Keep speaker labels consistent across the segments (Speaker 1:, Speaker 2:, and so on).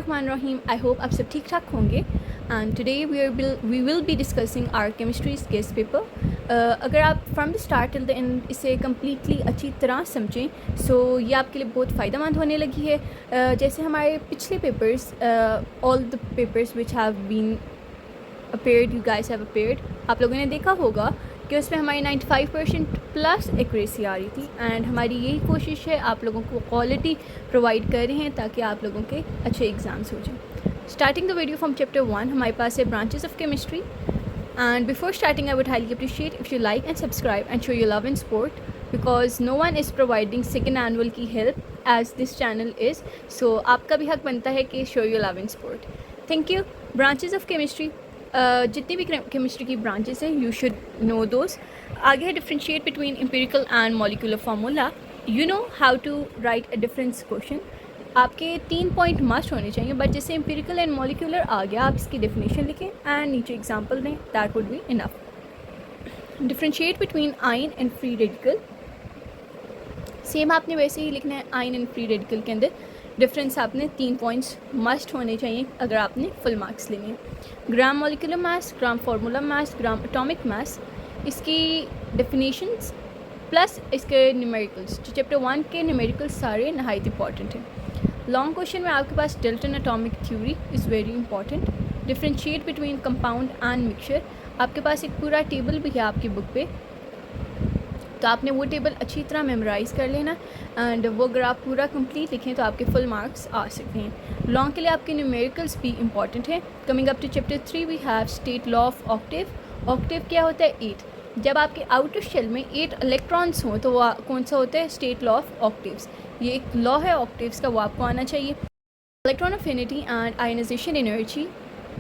Speaker 1: बिस्मिल्लाहिर्रहमानिर्रहीम। I hope आप सब ठीक ठाक होंगे and today we will be discussing our chemistry guess paper. अगर आप from the start till the end इसे कम्प्लीटली अच्छी तरह समझें सो ये आपके लिए बहुत फ़ायदेमंद होने लगी है। जैसे हमारे पिछले papers, all the papers which have been appeared, you guys have appeared, आप लोगों ने देखा होगा कि उसमें हमारी 95% प्लस एक्यूरेसी आ रही थी एंड हमारी यही कोशिश है आप लोगों को क्वालिटी प्रोवाइड कर रहे हैं ताकि आप लोगों के अच्छे एग्ज़ाम्स हो जाएं। Starting the video from chapter 1 हमारे पास है branches of chemistry and before starting I would highly appreciate if you like and subscribe and show your love and support because no one is providing second annual की help as this channel is. So आपका भी हक बनता है कि show your love and support. Thank you. Branches of chemistry, जितनी भी chemistry की ब्रांचेस हैं यू शुड नो दोज। आगे है differentiate between empirical and molecular formula, you know how to write a difference question. आपके 3 पॉइंट मस्ट होने चाहिए, but जैसे एम्पिरिकल एंड मॉलिक्यूलर आ गया आप इसकी डेफिनेशन लिखें एंड नीचे एग्जांपल दें, that would be enough. Differentiate between ion and free radical, same आपने वैसे ही लिखना है। आयन एंड फ्री रेडिकल के अंदर डिफरेंस आपने 3 पॉइंट्स मस्ट होने चाहिए अगर आपने फुल मार्क्स लेने हैं। Gram molecular mass, gram formula mass, gram atomic mass, इसकी डेफिनेशंस प्लस इसके न्यूमेरिकल्स। जो चैप्टर 1 के न्यूमेरिकल्स सारे नहायत इंपॉर्टेंट हैं। लॉन्ग क्वेश्चन में आपके पास Dalton atomic theory is very important. Differentiate between compound and mixture, आपके पास एक पूरा टेबल भी है आपकी बुक पे, तो आपने वो टेबल अच्छी तरह मेमोराइज़ कर लेना एंड वो अगर आप पूरा कंप्लीट लिखें तो आपके फुल मार्क्स आ सकते हैं। लॉन्ग के लिए आपके न्यूमेरिकल्स भी इंपॉर्टेंट हैं। Coming up to chapter 3 we have state law of octave. Octave क्या होता है? 8। जब आपके आउटर शेल में 8 इलेक्ट्रॉन्स हों तो वो कौन सा होता है? State law of octaves. ये एक लॉ है ऑक्टेव्स का, वो आपको आना चाहिए। Electron affinity and ionization energy,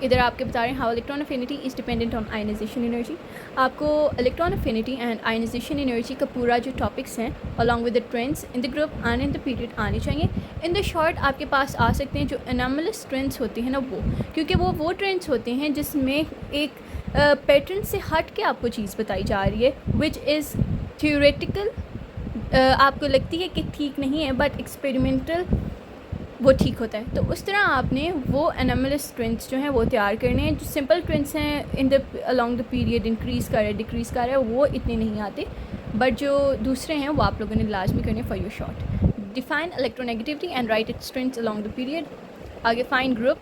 Speaker 1: इधर आपके बता रहे हैं how electron affinity is dependent on ionization energy. आपको electron affinity and ionization energy का पूरा जो टॉपिक्स हैं along with the trends in the group and in the period आने चाहिए। इन द शॉर्ट आपके पास आ सकते हैं जो एनॉमलस ट्रेंड्स होते हैं ना, वो क्योंकि वो ट्रेंड्स होते हैं जिसमें एक पैटर्न से हट के आपको चीज़ बताई जा रही है विच इज़ थ्योरेटिकल, आपको लगती है कि ठीक नहीं है बट एक्सपेरिमेंटल वो ठीक होता है। तो उस तरह आपने वो एनॉमलस ट्रेंड्स जो हैं वो तैयार करने हैं। जो सिंपल ट्रेंड्स हैं in the along the period increase कर रहा है डिक्रीज़ कर रहा है वो इतने नहीं आते, बट जो दूसरे हैं वो आप लोगों ने लाजमी करने for your short. Define electronegativity and write its trends along the period. आगे find group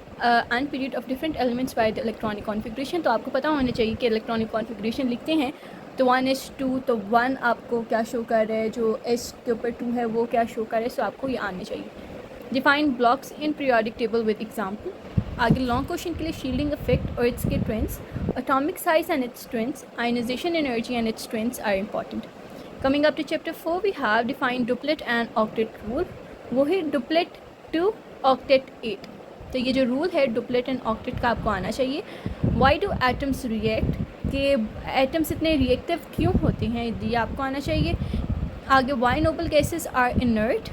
Speaker 1: and period of different elements by the electronic configuration, तो आपको पता होना चाहिए कि इलेक्ट्रॉनिक कॉन्फिगरेशन लिखते हैं तो 1s2, तो 1 आपको क्या शो कर रहा है, जो s के ऊपर 2 है वो क्या शो कर रहा है, सो आपको ये आने चाहिए। Define blocks in periodic table with example. आगे लॉन्ग क्वेश्चन के लिए शील्डिंग इफेक्ट और इट्स के trends, atomic size and its trends, ionization energy and its trends are important. Coming up to chapter 4 we have define duplet and octet rule, वो है duplet to octet 8। तो ये जो rule है duplet and octet का आपको आना चाहिए। वाई डू एटम्स रिएक्ट, कि एटम्स इतने रिएक्टिव क्यों होते हैं, ये आपको आना चाहिए। आगे why noble gases are inert.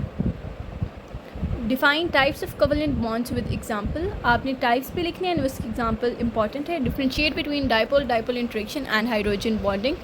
Speaker 1: Define types of covalent bonds with example, आपने टाइप्स भी लिखने हैं, उसकी एग्जांपल इंपॉर्टेंट है। Differentiate between dipole interaction and hydrogen bonding,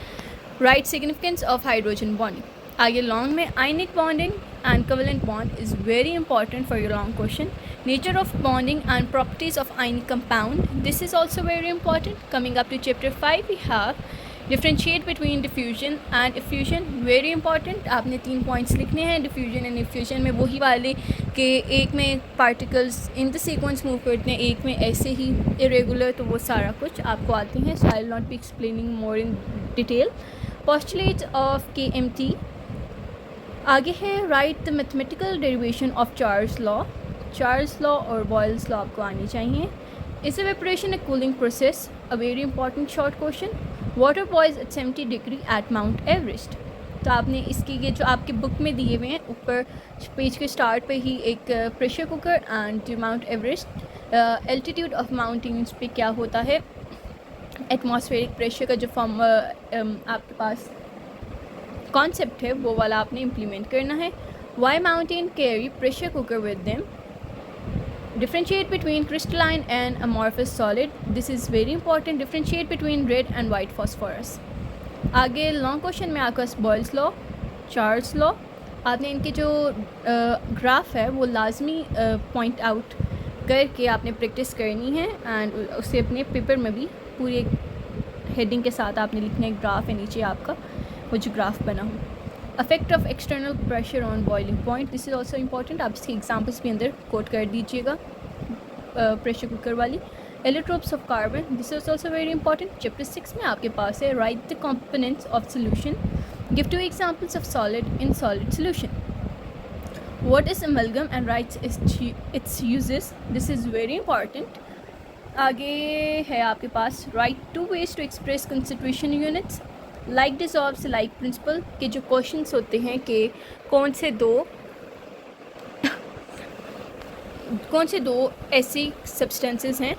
Speaker 1: write significance of hydrogen bonding. आगे लॉन्ग में ionic bonding and covalent bond is very important for your long question. Nature of bonding and properties of ionic compound, this is also very important. Coming up to chapter 5 we have differentiate between diffusion and effusion, very important. आपने 3 points लिखने हैं diffusion and effusion में, वही वाले कि एक में particles in the sequence move करते हैं, एक में ऐसे ही इरेगुलर, तो वो सारा कुछ आपको आते हैं। So I will not be explaining more in detail. Postulates of KMT। आगे है write the mathematical derivation of Charles law. Charles law और बॉयल्स लॉ आपको आनी चाहिए। Is evaporation a cooling process, a very important short question. Water boils at 70 degree at Mount Everest, तो आपने इसकी ये जो आपकी बुक में दिए हुए हैं ऊपर पेज के स्टार्ट पे ही एक pressure cooker and mount Everest altitude of mountains पे क्या होता है, एटमॉस्फेरिक प्रेशर का जो फॉर्म आपके पास कॉन्सेप्ट है वो वाला आपने इम्प्लीमेंट करना है। Why mountain carry pressure cooker with them. Differentiate between crystalline and amorphous solid, this is very important. Differentiate between red and white phosphorus. आगे लॉन्ग क्वेश्चन में आपका बॉयल्स लॉ, चार्ल्स लॉ, आपने इनके जो ग्राफ है वो लाजमी पॉइंट आउट करके आपने प्रैक्टिस करनी है एंड उसे अपने पेपर में भी पूरी हेडिंग के साथ आपने लिखना है ग्राफ है नीचे आपका वो जो ग्राफ बना हो। Affect of external pressure on boiling point, this is also important, आप इसकी एग्जाम्पल्स भी अंदर कोट कर दीजिएगा प्रेशर कुकर वाली। Allotropes of carbon, this is also very important. Chapter 6 में आपके पास है write the components of solution, give 2 examples of solid in solid solution. What is amalgam and writes its uses, this is very important। आगे है आपके पास write 2 ways to express concentration units, like dissolves like principle के जो questions होते हैं कि कौन से दो ऐसी सब्सटेंसेस हैं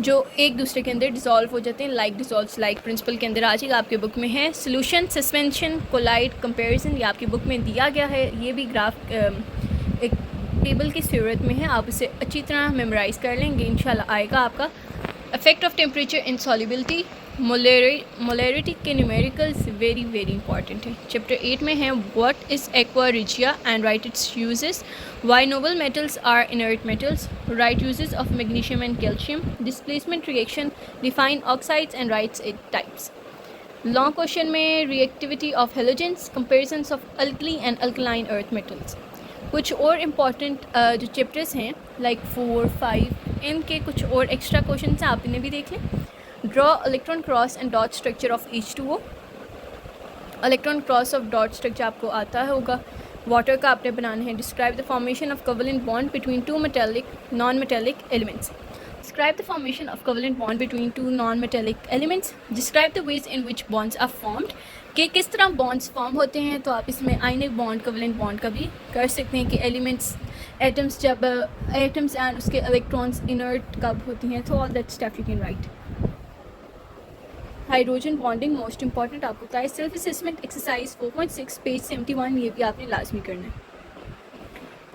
Speaker 1: जो एक दूसरे के अंदर डिसॉल्व हो जाते हैं। लाइक डिसॉल्व्स लाइक प्रिंसिपल के अंदर आ जाएगा, आपके बुक में है। सोल्यूशन, सस्पेंशन, कोलाइड, कंपैरिजन, ये आपकी बुक में दिया गया है। ये भी ग्राफ एक टेबल की सूरत में है, आप इसे अच्छी तरह मेमोराइज़ कर लेंगे, इंशाल्लाह आएगा आपका। Effect of temperature in solubility, molarity के न्यूमेरिकल्स वेरी इंपॉर्टेंट है। चैप्टर 8 में है what is aqua regia and write its uses, why noble metals are inert metals, write uses of magnesium and calcium, displacement reaction, define oxides and writes it types. Long question में reactivity of halogens, comparisons of alkali and alkaline earth metals. कुछ और important जो chapters हैं like 4, 5, इनके कुछ और extra question हैं, आप इन्हें भी देख लें। Draw electron cross and dot structure of H2O, electron cross of dot structure आपको आता होगा। वाटर का आपने बनाना है। Describe the formation of covalent bond between 2 metallic non metallic elements, describe the formation of covalent bond between 2 non metallic elements, describe the ways in which bonds are formed, कि किस तरह बॉन्ड्स फॉर्म होते हैं। तो आप इसमें ionic bond, covalent bond का भी कर सकते हैं कि एलिमेंट्स, एटम्स जब एटम्स एंड उसके इलेक्ट्रॉन्स इनर्ट कब होती हैं, तो all that stuff you can write. Hydrogen bonding most important आपको बताया। सेल्फ असेसमेंट एक्सरसाइज 4.6 पेज 71, ये भी आपने लाजमी करना है।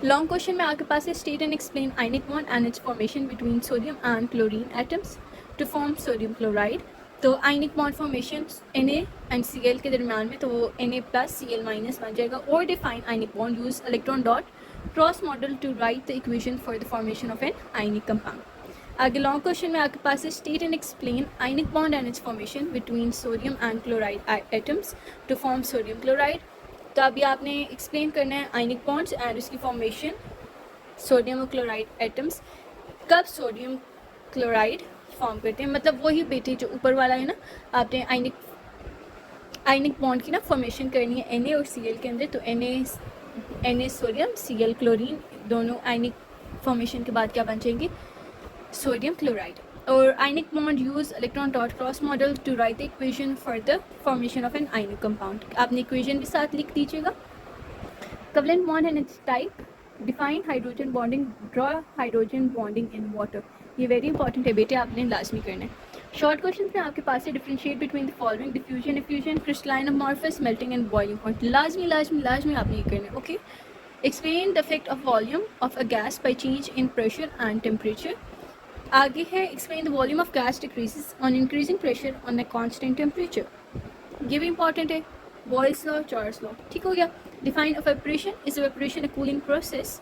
Speaker 1: लॉन्ग क्वेश्चन में आपके पास है state and explain ionic bond and its formation between sodium and chlorine atoms to form sodium chloride. तो ionic bond formation Na and Cl के दरमियान में, तो वो Na+Cl- बन जाएगा। और define ionic bond, use electron dot cross model to write the equation for the formation of an ionic compound. आगे लॉन्ग क्वेश्चन में आपके पास है state and explain ionic bond and its formation between sodium and chloride atoms to form sodium chloride. तो अभी आपने explain करना है आयनिक बॉन्ड्स एंड उसकी फॉर्मेशन सोडियम और क्लोराइड एटम्स कब सोडियम क्लोराइड फॉर्म करते हैं, मतलब वही बेटे जो ऊपर वाला है ना, आपने आयनिक बॉन्ड की ना फॉर्मेशन करनी है Na और Cl के अंदर। तो Na सोडियम, Cl क्लोरीन, दोनों आयनिक फॉर्मेशन के बाद क्या बन जाएंगे, सोडियम क्लोराइड। और ionic bond use electron dot cross model to write the equation for the formation of an ionic compound. आपने इक्वेशन भी साथ लिख दीजिएगा। Covalent bond and its type, define hydrogen bonding, draw hydrogen bonding in water, ये very important है बेटे, आपने लाजमी करना है। शॉर्ट क्वेश्चन में आपके पास है differentiate between the following, diffusion, effusion, crystalline amorphous, melting and boiling point. लाजमी आपने ये करना है। Okay, explain the effect of volume of a gas by change in pressure and temperature. आगे है explain the volume of gas decreases on increasing pressure on a constant temperature, ये भी important है। बॉयल्स लॉ, चार्ल्स लॉ, ठीक हो गया। Define evaporation, is evaporation a cooling process,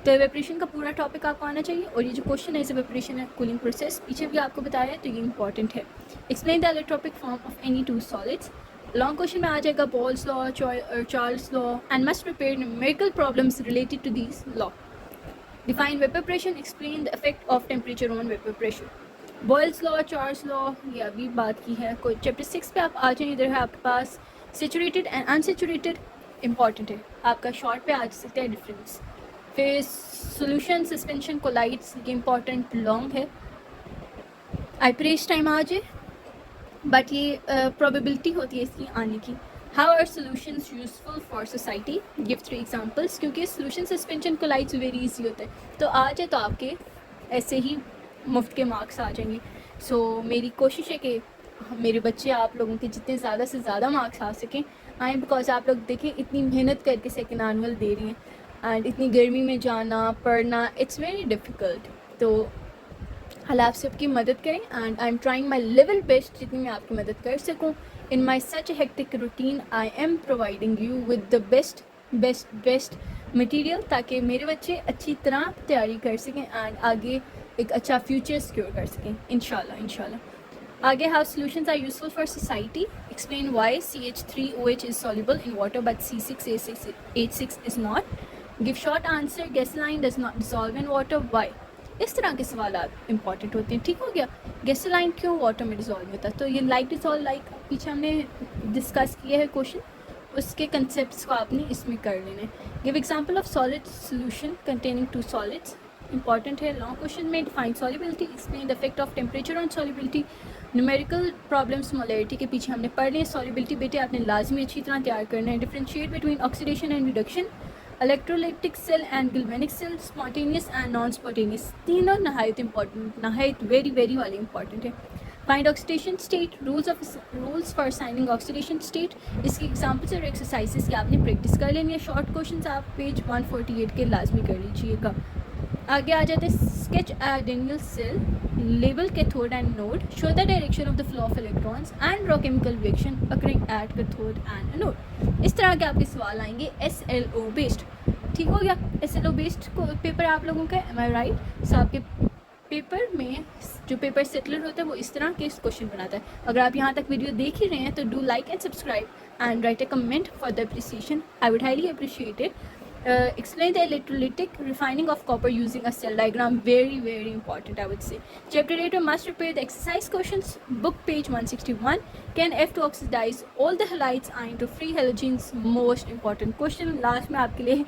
Speaker 1: तो evaporation का पूरा टॉपिक आपको आना चाहिए। और ये जो क्वेश्चन है is evaporation a cooling process, पीछे भी आपको बताया है, तो ये इंपॉर्टेंट है। Explain the allotropic form of any 2 solids. Long question में आ जाएगा Boyle's law, Charles law and must prepare numerical problems related to these law. Define vapour pressure, explain the effect of temperature on vapour pressure. Boyle's law, Charles law, ये अभी बात की है। कोई chapter 6 पे आप आ जाएं, इधर है आपके पास सेचुरेटेड एंड अनसेचुरेटेड, इंपॉर्टेंट है आपका। शॉर्ट पे आ सकता है डिफरेंस। फिर सोल्यूशन, सस्पेंशन, कोलाइड्स, ये इंपॉर्टेंट लॉन्ग है। आइपरेज टाइम आ जाए, बट ये प्रोबेबिलिटी होती है इसकी आने की। How are solutions useful for society, give 3 examples, क्योंकि solution, suspension, colloids very easy होता है। तो आ जाए तो आपके ऐसे ही मुफ्त के मार्क्स आ जाएंगे। सो मेरी कोशिश है कि मेरे बच्चे आप लोगों के जितने ज़्यादा से ज़्यादा मार्क्स आ सकें आएँ, बिकॉज आप लोग देखें इतनी मेहनत करके सेकेंड एनुअल दे रही हैं एंड इतनी गर्मी में जाना पढ़ना, इट्स वेरी डिफ़िकल्ट। तो अल्लाह आप सबकी मदद करें and I am trying my level best, जितनी मैं आपकी मदद कर सकूँ। In my such hectic routine I am providing you with the best material, ताकि मेरे बच्चे अच्छी तरह तैयारी कर सकें एंड आगे एक अच्छा फ्यूचर सिक्योर कर सकें इंशाल्लाह। आगे, how solutions are useful for society, explain why CH3OH is soluble in water but C6H6 is not, give short answer, gasoline does not dissolve in water, why. इस तरह के सवाल इंपॉर्टेंट होते हैं। ठीक हो गया, गैसोलाइन क्यों वाटर में डिसॉल्व होता है, तो ये लाइक डिसॉल्व लाइक पीछे हमने डिस्कस किया है क्वेश्चन, उसके कंसेप्ट को आपने इसमें कर लेना है। Give example of solid solution containing two solids, important है लॉन्ग क्वेश्चन में। Define solubility, explain the effect of temperature on solubility, numerical problems molarity के पीछे हमने पढ़ लिया। सॉल्युबिलिटी बेटे आपने लाजमी अच्छी तरह तैयार करना है। Differentiate between oxidation and reduction, electrolytic cell and galvanic cell, spontaneous and non spontaneous, तीनों नहायत इंपॉर्टेंट, नहायत वेरी वेरी वाले इंपॉर्टेंट है। Find oxidation state, rules for signing oxidation state, इसकी एग्जांपल्स और एक्सरसाइजेस की आपने प्रैक्टिस कर लेनी है। शॉर्ट क्वेश्चंस आप पेज 148 के लाजमी कर लीजिएगा। आगे आ जाते हैं, sketch Daniel cell, label cathode and anode, show the direction of the flow of electrons and draw chemical reaction occurring at cathode and anode. इस तरह के आपके सवाल आएंगे SLO बेस्ड। ठीक हो गया, SLO बेस्ड को पेपर आप लोगों का, एम आई राइट। सो आपके पेपर में जो पेपर सेटलर होता है वो इस तरह के क्वेश्चन बनाता है। अगर आप यहाँ तक वीडियो देख ही रहे हैं तो do like and subscribe and right a comment for the appreciation, I would highly appreciate it. Explain the electrolytic refining of copper using a cell diagram, very very important I would say. Chapter 8 must prepare the exercise questions, book page 161. Can F2 oxidize all the halides ion to free halogens, most important question। Last में आपके लिए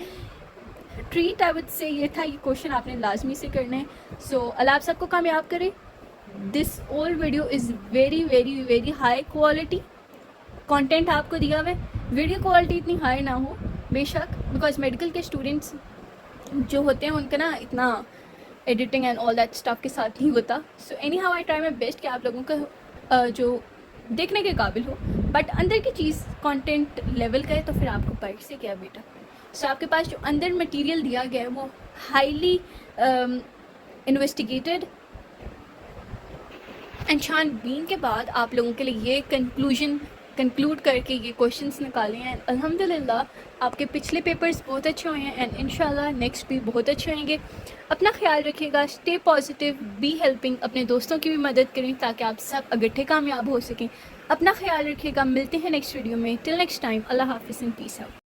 Speaker 1: treat I would say ये था, ये question आपने लाजमी से करना है। सो अल्लाह आप सबको कामयाब करे। This all video is very very very high quality content आपको दिया हुआ है। वीडियो क्वालिटी इतनी हाई ना हो बेशक, बिकॉज मेडिकल के स्टूडेंट्स जो होते हैं उनका ना इतना editing and all that stuff के साथ नहीं होता। So any how I try my best कि आप लोगों का जो देखने के काबिल हो, बट अंदर की चीज़ कंटेंट लेवल का है तो फिर आपको बाइक से क्या बेटा। सो आपके पास जो अंदर मटेरियल दिया गया है वो हाईली इन्वेस्टिगेटेड एंड छानबीन के बाद आप लोगों के लिए ये कंक्लूड करके ये क्वेश्चंस निकाले हैं। अल्हम्दुलिल्लाह आपके पिछले पेपर्स बहुत अच्छे हुए हैं एंड इंशाल्लाह नेक्स्ट भी बहुत अच्छे होंगे। अपना ख्याल रखिएगा, स्टे पॉजिटिव, बी हेल्पिंग, अपने दोस्तों की भी मदद करें ताकि आप सब इकट्ठे कामयाब हो सकें। अपना ख्याल रखिएगा, मिलते हैं नेक्स्ट वीडियो में। टिल नेक्स्ट टाइम, अल्लाह हाफिज़ एंड पीस आउट।